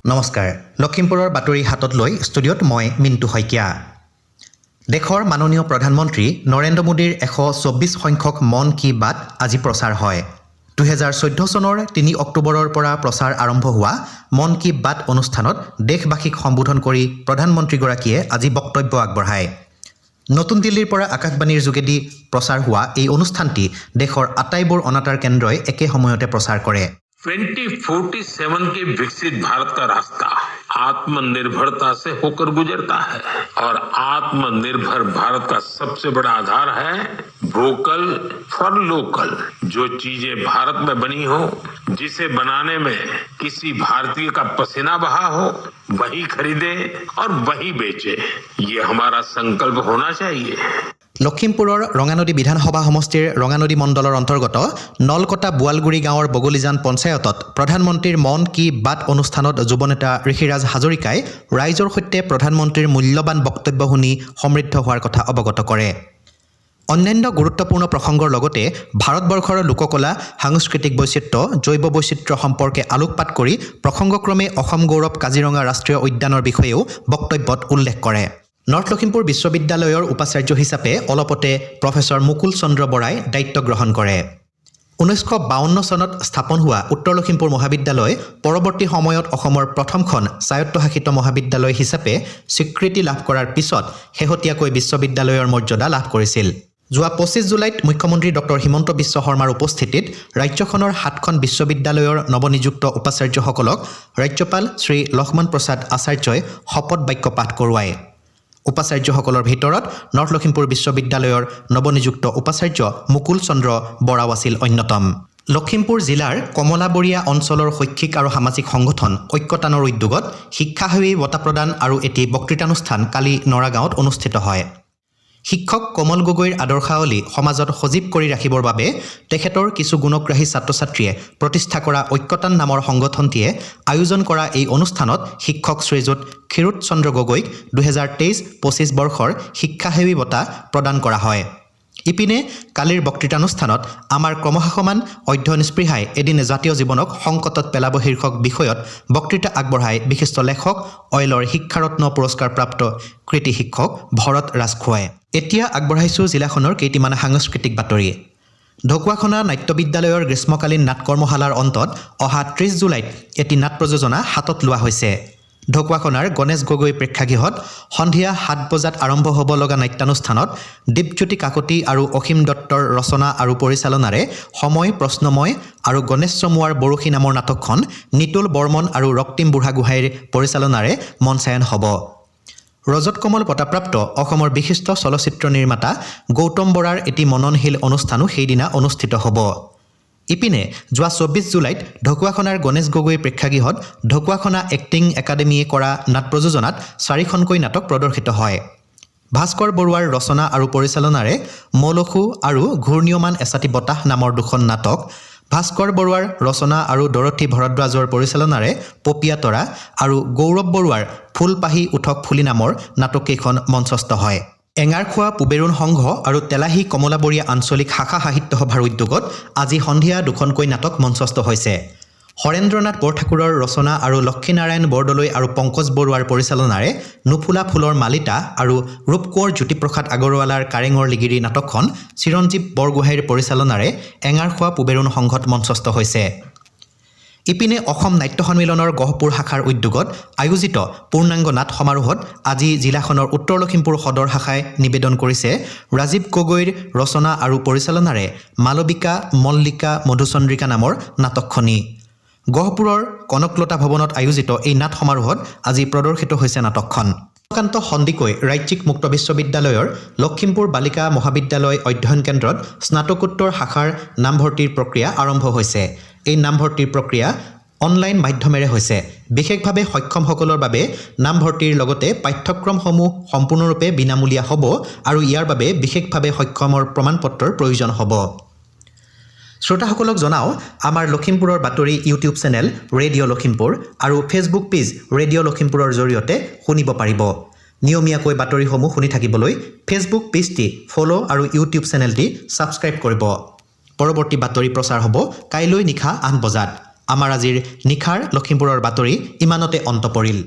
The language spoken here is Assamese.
নমস্কাৰ লখিমপুৰৰ বাতৰি হাতত লৈ ষ্টুডিঅ'ত মই মিণ্টু শইকীয়া দেশৰ মাননীয় প্ৰধানমন্ত্ৰী নৰেন্দ্ৰ মোদীৰ 124 সংখ্যক মন কি বাত আজি প্ৰচাৰ হয় 2014 চনৰ 3 অক্টোবৰৰ পৰা প্ৰচাৰ আৰম্ভ হোৱা মন কি বাত অনুষ্ঠানত দেশবাসীক সম্বোধন কৰি প্ৰধানমন্ত্ৰীগৰাকীয়ে আজি বক্তব্য আগবঢ়ায় নতুন দিল্লীৰ পৰা আকাশবাণীৰ যোগেদি প্ৰচাৰ হোৱা এই অনুষ্ঠানটি দেশৰ আটাইবোৰ অনাতাঁৰ কেন্দ্ৰই একে সময়তে প্ৰচাৰ কৰে 2047 के विकसित भारत का रास्ता आत्मनिर्भरता से होकर गुजरता है और आत्मनिर्भर भारत का सबसे बड़ा आधार है वोकल फॉर लोकल जो चीजें भारत में बनी हो जिसे बनाने में किसी भारतीय का पसीना बहा हो वही खरीदे और वही बेचे ये हमारा संकल्प होना चाहिए লখিমপুৰৰ ৰঙানদী বিধানসভা সমষ্টিৰ ৰঙানদী মণ্ডলৰ অন্তৰ্গত নলকটা বুৱালগুৰি গাঁৱৰ বগলীজান পঞ্চায়তত প্ৰধানমন্ত্ৰীৰ মন কি বাত অনুষ্ঠানত যুৱনেতা ঋষিৰাজ হাজৰিকাই ৰাইজৰ সৈতে প্ৰধানমন্ত্ৰীৰ মূল্যৱান বক্তব্য শুনি সমৃদ্ধ হোৱাৰ কথা অৱগত কৰে অন্যান্য গুৰুত্বপূৰ্ণ প্ৰসংগৰ লগতে ভাৰতবৰ্ষৰ লোককলা সাংস্কৃতিক বৈচিত্ৰ্য জৈৱ বৈচিত্ৰ্য সম্পৰ্কে আলোকপাত কৰি প্ৰসংগক্ৰমে অসম গৌৰৱ কাজিৰঙা ৰাষ্ট্ৰীয় উদ্যানৰ বিষয়েও বক্তব্যত উল্লেখ কৰে নৰ্থ লখিমপুৰ বিশ্ববিদ্যালয়ৰ উপাচাৰ্য হিচাপে অলপতে প্ৰফেসৰ মুকুল চন্দ্ৰ বৰাই দায়িত্ব গ্ৰহণ কৰে 1952 চনত স্থাপন হোৱা উত্তৰ লখিমপুৰ মহাবিদ্যালয় পৰৱৰ্তী সময়ত অসমৰ প্ৰথমখন স্বায়ত্তশাসিত মহাবিদ্যালয় হিচাপে স্বীকৃতি লাভ কৰাৰ পিছত শেহতীয়াকৈ বিশ্ববিদ্যালয়ৰ মৰ্যাদা লাভ কৰিছিল যোৱা 25 জুলাইত মুখ্যমন্ত্ৰী ডক্টৰ হিমন্ত বিশ্ব শৰ্মাৰ উপস্থিতিত ৰাজ্যখনৰ 7খন বিশ্ববিদ্যালয়ৰ নৱনিযুক্ত উপাচাৰ্যসকলক ৰাজ্যপাল শ্ৰী লক্ষ্মণ প্ৰসাদ আচাৰ্যই শপত বাক্য পাঠ কৰোৱায় উপাচাৰ্যসকলৰ ভিতৰত নৰ্থ লখিমপুৰ বিশ্ববিদ্যালয়ৰ নৱনিযুক্ত উপাচাৰ্য মুকুল চন্দ্ৰ বৰাও আছিল অন্যতম লখিমপুৰ জিলাৰ কমলাবৰীয়া অঞ্চলৰ শৈক্ষিক আৰু সামাজিক সংগঠন ঐক্যতানৰ উদ্যোগত শিক্ষাসেৱী বঁটা প্ৰদান আৰু এটি বক্তৃতানুষ্ঠান কালি নৰাগাঁৱত অনুষ্ঠিত হয় শিক্ষক কমল গগৈৰ আদৰ্শাৱলী সমাজত সজীৱ কৰি ৰাখিবৰ বাবে তেখেতৰ কিছু গুণগ্ৰাহী ছাত্ৰ-ছাত্ৰীয়ে প্ৰতিষ্ঠা কৰা ঐক্যতান নামৰ সংগঠনটিয়ে আয়োজন কৰা এই অনুষ্ঠানত শিক্ষক শ্ৰীযুত ক্ষীৰোদ চন্দ্ৰ গগৈক 2023-25 বৰ্ষৰ শিক্ষাসেৱী বঁটা প্ৰদান কৰা হয় ইপিনে কালিৰ বক্তৃতানুষ্ঠানত আমাৰ ক্ৰমশাসমান অধ্যয়ন স্পৃহাই এদিনে জাতীয় জীৱনক সংকটত পেলাব শীৰ্ষক বিষয়ত বক্তৃতা আগবঢ়াই বিশিষ্ট লেখক অইলৰ শিক্ষাৰত্ন পুৰস্কাৰপ্ৰাপ্ত কৃতি শিক্ষক ভৰত ৰাজখোৱাই এতিয়া আগবঢ়াইছো জিলাখনৰ কেইটিমান সাংস্কৃতিক বাতৰি ঢকুৱাখনা নাট্য বিদ্যালয়ৰ গ্ৰীষ্মকালীন নাট কৰ্মশালাৰ অন্তত অহা 30 জুলাইত এটি নাট প্ৰযোজনা হাতত লোৱা হৈছে ঢকুৱাখনাৰ গণেশ গগৈ প্ৰেক্ষাগৃহত সন্ধিয়া 7 বজাত আৰম্ভ হ'ব লগা নাট্যানুষ্ঠানত দীপজ্যোতি কাকতি আৰু অসীম দত্তৰ ৰচনা আৰু পৰিচালনাৰে সময় প্ৰশ্নময় আৰু গণেশ চমুৱাৰ বৰশী নামৰ নাটকখন নিতুল বৰ্মন আৰু ৰক্তিম বুঢ়াগোহাঁইৰ পৰিচালনাৰে মঞ্চায়ন হ'ব ৰজত কমল বঁটাপ্ৰাপ্ত অসমৰ বিশিষ্ট চলচ্চিত্ৰ নিৰ্মাতা গৌতম বৰাৰ এটি মননশীল অনুষ্ঠানো সেইদিনা অনুষ্ঠিত হ'ব ইপিনে যোৱা 24 জুলাইত ঢকুৱাখনাৰ গণেশ গগৈ প্ৰেক্ষাগৃহত ঢকুৱাখনা এক্টিং একাডেমীয়ে কৰা নাট প্ৰযোজনাত 4খনকৈ নাটক প্ৰদৰ্শিত হয় ভাস্কৰ বৰুৱাৰ ৰচনা আৰু পৰিচালনাৰে মলখু আৰু ঘূৰ্ণীয়মান এছাতি বতাহ নামৰ দুখন নাটক ভাস্কৰ বৰুৱাৰ ৰচনা আৰু দৰথী ভৰদ্বাজৰ পৰিচালনাৰে পপিয়াতৰা আৰু গৌৰৱ বৰুৱাৰ ফুলপাহি উঠক ফুলি নামৰ নাটককেইখন মঞ্চস্থ হয় এঙাৰখোৱা পুবেৰুণ সংঘ আৰু তেলাহী কমলাবৰীয়া আঞ্চলিক শাখা সাহিত্য সভাৰ উদ্যোগত আজি সন্ধিয়া দুখনকৈ নাটক মঞ্চস্থ হৈছে হৰেন্দ্ৰনাথ বৰঠাকুৰৰ ৰচনা আৰু লক্ষ্মীনাৰায়ণ বৰদলৈ আৰু পংকজ বৰুৱাৰ পৰিচালনাৰে নুফুলা ফুলৰ মালিতা আৰু ৰূপকোঁৱৰ জ্যোতিপ্ৰসাদ আগৰৱালাৰ কাৰেঙৰ লিগিৰি নাটকখন চিৰঞ্জীৱ বৰগোহাঁইৰ পৰিচালনাৰে এঙাৰখোৱা পুবেৰুণ সংঘত মঞ্চস্থ হৈছে ইপিনে অসম নাট্য সন্মিলনৰ গহপুৰ শাখাৰ উদ্যোগত আয়োজিত পূৰ্ণাংগ নাট সমাৰোহত আজি জিলাখনৰ উত্তৰ লখিমপুৰ সদৰ শাখাই নিবেদন কৰিছে ৰাজীৱ গগৈৰ ৰচনা আৰু পৰিচালনাৰে মালবিকা মল্লিকা মধুচন্দ্ৰিকা নামৰ নাটকখনি গহপুৰৰ কনকলতা ভৱনত আয়োজিত এই নাট সমাৰোহত আজি প্ৰদৰ্শিত হৈছে নাটকখন কান্ত সন্দিকৈ ৰাজ্যিক মুক্ত বিশ্ববিদ্যালয়ৰ লখিমপুৰ বালিকা মহাবিদ্যালয় অধ্যয়ন কেন্দ্ৰত স্নাতকোত্তৰ শাখাৰ নামভৰ্তিৰ প্ৰক্ৰিয়া আৰম্ভ হৈছে এই নামভৰ্তিৰ প্ৰক্ৰিয়া অনলাইন মাধ্যমেৰে হৈছে বিশেষভাৱে সক্ষমসকলৰ বাবে নামভৰ্তিৰ লগতে পাঠ্যক্ৰমসমূহ সম্পূৰ্ণৰূপে বিনামূলীয়া হ'ব আৰু ইয়াৰ বাবে বিশেষভাৱে সক্ষমৰ প্ৰমাণপত্ৰৰ প্ৰয়োজন হ'ব শ্ৰোতাসকলক জনাও আমাৰ লখিমপুৰৰ বাতৰি ইউটিউব চেনেল ৰেডিঅ' লখিমপুৰ আৰু ফেচবুক পেজ ৰেডিঅ' লখিমপুৰৰ জৰিয়তে শুনিব পাৰিব নিয়মীয়াকৈ বাতৰিসমূহ শুনি থাকিবলৈ ফেচবুক পেজটি ফলো আৰু ইউটিউব চেনেলটি ছাবস্ক্ৰাইব কৰিব পৰৱৰ্তী বাতৰি প্ৰচাৰ হ'ব কাইলৈ নিশা 8 বজাত আমাৰ আজিৰ নিশাৰ লখিমপুৰৰ বাতৰি ইমানতে অন্ত পৰিল।